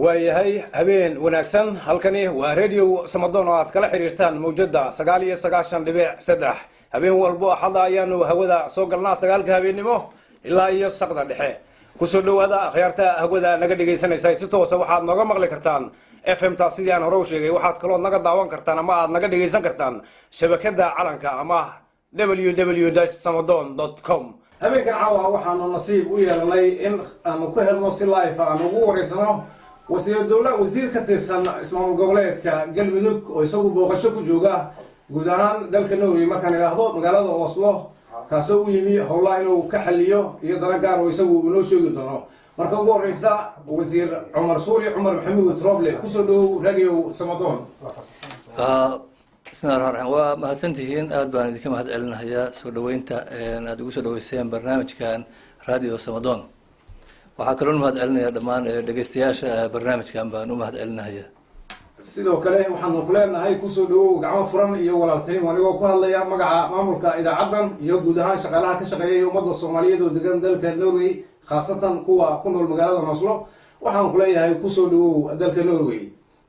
waayahay habeen wanaagsan halkani waa radio Samadoon oo aad kala xiriirtaan mawjada 99.3 habeen walbo axada ayaanu hawada soo galnaa 9 habeenimo ilaa iyo saqda dhexe kusoo dhawaada akhyaarta hawada naga dhageysanaysa si toos ah waxaad nooga maqli kartaan FM ta sidii aan hore u sheegay waxaad kaloo naga daawan kartaan ama aad naga dhageysan kartaan shabakada calanka ama www.samadon.com habeenkan caawa waxaanu nasiib u yeelanay in aanu ku helno si live aan ugu wareysano wasiir ka tirsan ismaamul goboleedka Galmudug oo isagu booqasho ku jooga guud ahaan dalka Norway markaan ilaahdo magaalada Oslo kaasoo u yimi howlaha inuu ka xaliyo iyo dana gaar oo isagu inoo sheegi doono marka ugu horeysa wasiir Cumar Suuri Cumar Maxamuud Roble kusoo dhaw radio Samadoon bismillaahi waa mahadsantihiin aad baan idinka mahad celinayaa soo dhaweynta aad ugu soo dhaweyseen barnaamijkan radio Samadoon waxaa kaloo mahad celinayaa dhammaan dhageystayaasha barnaamijkan baan u mahad celinayaa sidoo kale waxaan ku leenahay kusoo dhawow gacmo furan iyo walaaltinimo anigoo ku hadlaya magaca maamulka idaacadan iyo guud ahaan shaqaalaha ka shaqeeya ummadda Soomaaliyeed oo degan dalka Norway khaasatan kuwa ku nool magaalada Oslo waxaan ku leeyahay kusoo dhawow dalka Norway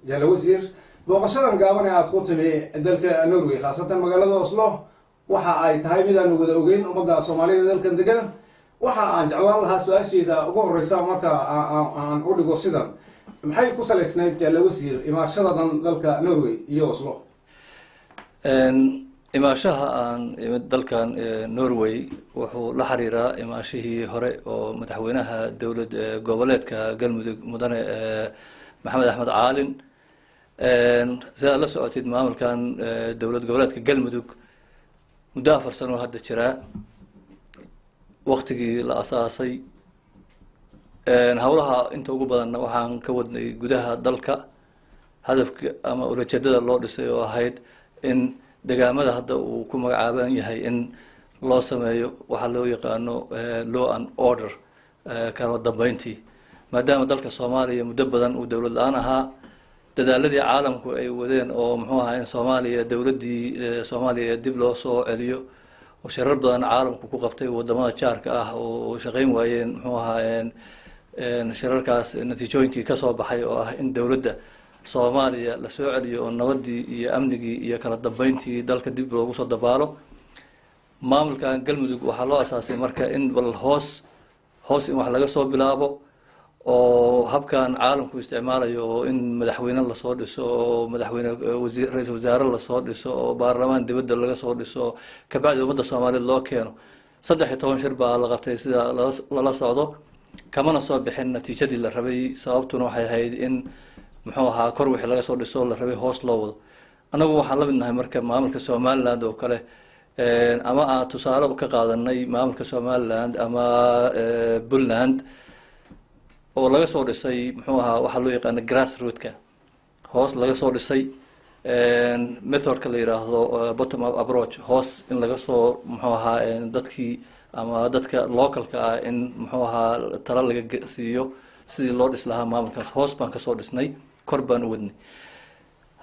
jala wasiir booqashadan gaaban ee aad ku timi dalka Norway khaasatan magaalada Oslo waxa ay tahay mid aan wada ogeyn ummadda Soomaaliyeed dalka degan waxa aan jeclaan lahaa su'aasheeda ugu horeysa marka aan u dhigo sidan maxay ku saleysnayd jala wasiir imaashadadan dalka Norway iyo Oslo imaashaha aan dalkan Norway wuxuu la xiriiraa imaashihii hore oo madaxweynaha dawlad goboleedka Galmudug mudane Maxamed Axmed Caalin sida la socotid maamulkan dawlad goboleedka Galmudug muddo 4 sano hadda jira waqtigii la asaasay hawlaha inta ugu badan waxaan ka wadnay gudaha dalka hadafka ama ujeedada loo dhisay oo ahayd in deegaamada hadda uu ku magacaaban yahay in loo sameeyo waxa loo yaqaano law and order kala dambeyntii maadaama dalka Soomaaliya muddo badan uu dawlad la'aan ahaa dadaaladii caalamku ay wadeen oo muxuu ahaa in Soomaaliya dawladii Soomaaliya dib loo soo celiyo oo sharar badan caalamku ku qabtay wadamada jaarka ah oo shaqeyn waayeen muxuu ahaa shirarkaas natiijooyinkii ka soo baxay oo ah in dawladda Soomaaliya la soo celiyo oo nabadii iyo amnigii iyo kala dambeyntii dalka dib loogu soo dabaalo maamulkan Galmudug waxa loo asaasay marka in bal hoos in wax laga soo bilaabo oo habkan caalamku isticmaalayo oo in madaxweyne la soo dhiso oo madaxweyne ra'iisul wasaare la soo dhiso oo baarlamaan dibadda laga soo dhiso ka bacdi ummadda Soomaaliyeed loo keeno 13 shir baa la qabtay sida la socdo kamana soo bixin natiijadii la rabay sababtuna waxay ahayd in muxuu ahaa kor wixii laga soo dhiso la rabay hoos loo wado anagu waxaan la midnahay marka maamulka Somaliland oo kale ama aan tusaale ka qaadanay maamulka Somaliland ama Puntland oo laga soo dhisay muxuu ahaa waxa loo yaqaan grassroots-ka hoos laga soo dhisay methodka la yiraahdo bottom up approach hoos in laga soo muxuu ahaa dadkii ama dadka localka ah in muxuu ahaa tala laga siiyo sidii loo dhis lahaa maamulkaas hoos baan ka soo dhisnay kor baan u wadnay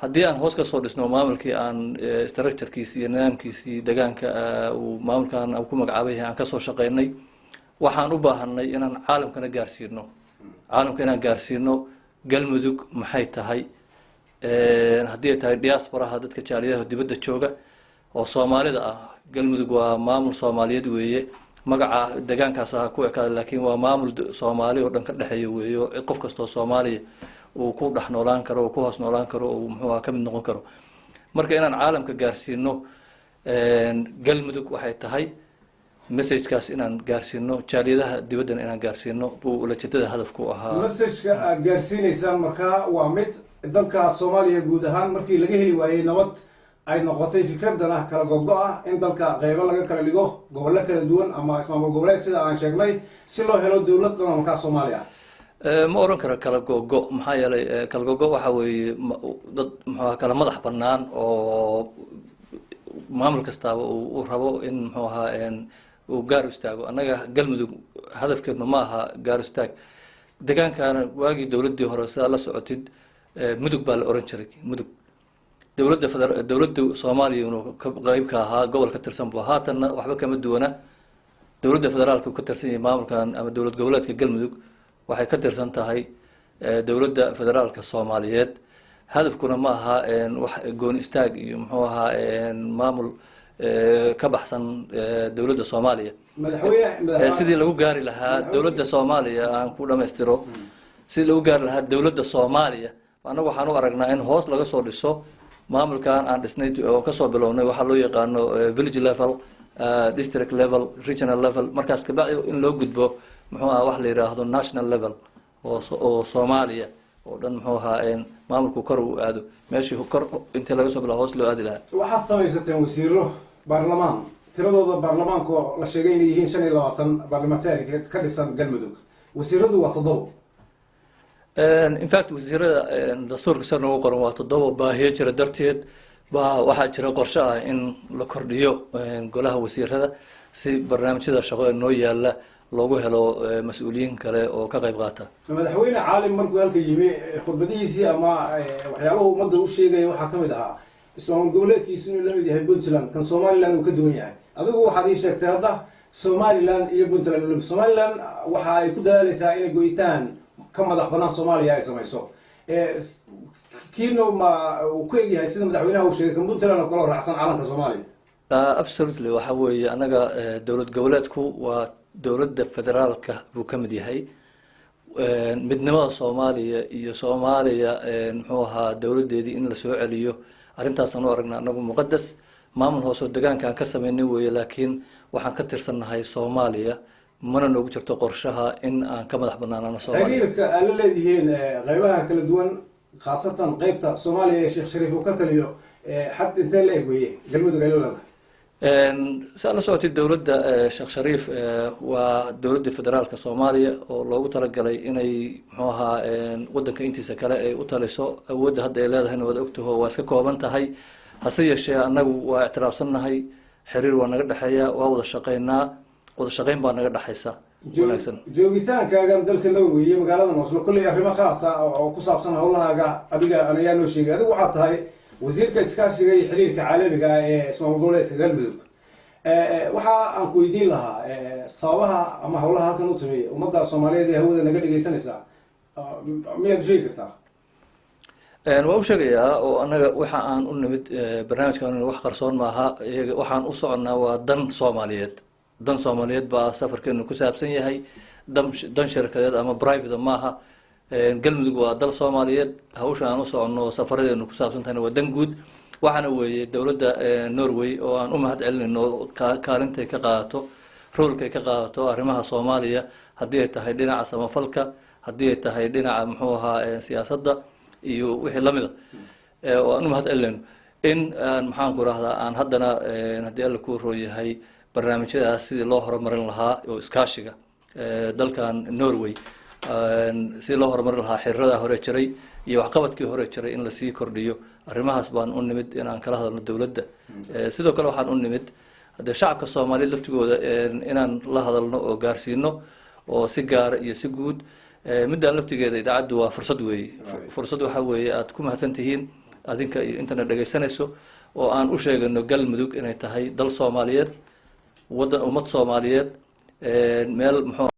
haddii aan hoos ka soo dhisno maamulkii aan structure-kiisa iyo nidaamkiisa deegaanka uu maamulkan ku magacaabay aan ka soo shaqeynay waxaan u baahanay inaan caalamkana gaarsiino Galmudug maxay tahay haddii ay tahay diasporaha dadka jaaliyadaha dibadda jooga oo Soomaalida ah Galmudug waa maamul Soomaaliyeed weeye magaca deegaankaas ah ku ekaada laakiin waa maamul Soomaali oo dhan ka dhaxeeyo weeyo qof kasto Soomaaliya uu ku dhax noolaan karo oo ku hoos noolaan karo oo muxuu ka mid noqon karo marka inaan caalamka gaarsiino Galmudug waxay tahay message-kaas inaan gaarsiino jaaliyadaha dibaddan inaan gaarsiino buu ujeedada hadafku ahaa message-ka aad gaarsiinaysan marka waa mid dalka Soomaaliya guud ahaan markii laga heli waayay nabad ay noqotay fikradan ah kala go'go ah in dalka qaybo laga kala dhigo gobollo kala duwan ama ismaamul goboleed sida aan sheegnay si loo helo dawlad dalka Soomaaliya ma oran karo kala go'go maxaa yeelay kala go'go waxa weeye dad muxuu kala madax bannaan oo maamul kasta uu rabo in muxuu ahaa uu gaar istaago anaga Galmudug hadafkeedna ma aha gaar istaag deegaankana waagi dawladii hore sida la socotid mudug baa la oran jiray mudug dawladda Soomaaliya inuu qayb ka ahaa gobol ka tirsan buu haatan waxba kama duwana dawladda federaalka ka tirsan maamulkan ama dawlad goboleedka Galmudug waxay ka tirsan tahay dowladda federaalka Soomaaliyeed hadafkuna ma aha wax goon istaag iyo muxuu ahaa maamul ka baxsan dowladda Soomaaliya sidii lagu gaari lahaa dowladda Soomaaliya aan ku dhameystiro sidii lagu gaari lahaa dowladda Soomaaliya anagu waxaan u aragnaa in hoos laga soo dhiso maamulkan aan dhisnay oo ka soo bilownay waxa loo yaqaano village level district level regional level markaas ka bacdi in loo gudbo muxuu ahaa wax la yiraahdo national level oo Soomaaliya oo dhan muxuu ahaa maamulku kor u aado meeshii kor inta laga soo bilaabo hoos loo aadi lahaa waxaad samaysateen wasiiro baarlamaan tiradooda baarlamaanka la sheegay inay yihiin 25 baarlamantari ka dhisan galmudug wasiiradu waa 7 in fact wasiirada dastuurka sar nagu qoran waa 7 baahiyo jira darteed waxaa jira qorshe ah in la kordhiyo golaha wasiirada si barnaamijyada shaqo ee noo yaala loogu helo mas'uuliyiin kale oo ka qayb qaata madaxweyne caalim markuu halka yimi khudbadihiisii ama waxyaabaha ummadda u sheegay waxaa kamid ahaa ismaamul goboleedkiisu inuu la mid yahay Puntland kan Somaliland uu ka duwan yahay adigu waxaad ii sheegtay hadda Somaliland iyo Puntland Somaliland waxa ay ku dadaalaysaa inay go'itaan ka madax banaan Soomaaliya ay samayso kiino ma uu ku egyahay sida madaxweynaha uu sheegay kan Puntland oo kala raacsan calanka Soomaaliya absolutely waxa weeye anaga dowlad goboleedku waa dowladda federaalka buu ka mid yahay midnimada Soomaaliya iyo Soomaaliya muxuu ahaa dowladeedii in la soo celiyo arrintaas aan u aragnaa anagu muqadas maamul hoos oo deegaanka aan ka sameynay weeye laakiin waxaan ka tirsanahay Soomaaliya mana noogu jirto qorshaha in aan ka madax banaanaano Soomaaliya xiriirka aan la leeyihiin qaybaha kala duwan khaasatan qaybta Soomaaliya ee Sheekh Shariif uu ka taliyo xad intee la eegayay galmudug ay leedahay سألنا سؤال الدولة شيخ شريف ودولة فدرالك الصومالية ولو تلقى إني محوها ودن كإنتي سكلاء وتلسو ود هذا إلى هنا ودكته واسكوا بنت هاي حصية شيء أنه واعترافنا هاي حرير ونقدر حياة وأوضح شقينا وضح شقين بنقدر حيسا joogitaanka kaagan dalka Norway iyo magaalada Oslo kulli arrimo khaas ah oo ku saabsan hawlaha adiga anayaa noo sheegay adigu waxa tahay wasiirka iskaashiga iyo xiriirka caalamiga ah ee ismaamul goboleedka galmudug waxa aan ku weydiin lahaa sababaha ama hawlaha halkan u timay ummadda Soomaaliyeed ee hawada naga dhageysanaysa miyaad sheegi kartaa waa u sheegayaa oo anaga waxa aan u nimid barnaamijkan wax qarsoon maaha waxaan u soconaa waa dan Soomaaliyeed dan Soomaaliyeed baa safarkeenu ku saabsan yahay dan shirkadeed ama private maaha galmudug waa dal Soomaaliyeed hawsha aan u socono safaradeenu ku saabsan tahay waa dan guud waxaana weeye dowladda Norway oo aan u mahad celinayno kaalintay ka qaadato roolkay ka qaadato arrimaha Soomaaliya haddii ay tahay dhinaca samafalka haddii ay tahay dhinaca muxuu ahaa siyaasadda iyo wixii lamid ah oo aan u mahad celinayno in maxaan ku raahdaa aan haddana haddii alla ku rooyahay barnaamijyadaas sidii loo horumarin lahaa oo iskaashiga dalkan Norway sidii loo horumarin lahaa xiriirada hore jiray iyo waxqabadkii hore jiray in la sii kordhiyo arrimahaas baan u nimid in aan kala hadalno dowladda sidoo kale waxaan u nimid hadda shacabka Soomaaliyeed laftigooda inaan la hadalno oo gaarsiino oo si gaar iyo si guud midaan laftigeeda idaacaddu waa fursad weeye fursad waxa weeye aad ku mahadsan tihiin adinka iyo internet dhageysanayso oo aan u sheegano galmudug inay tahay dal Soomaaliyeed waddan ummad Soomaaliyeed meel muxuu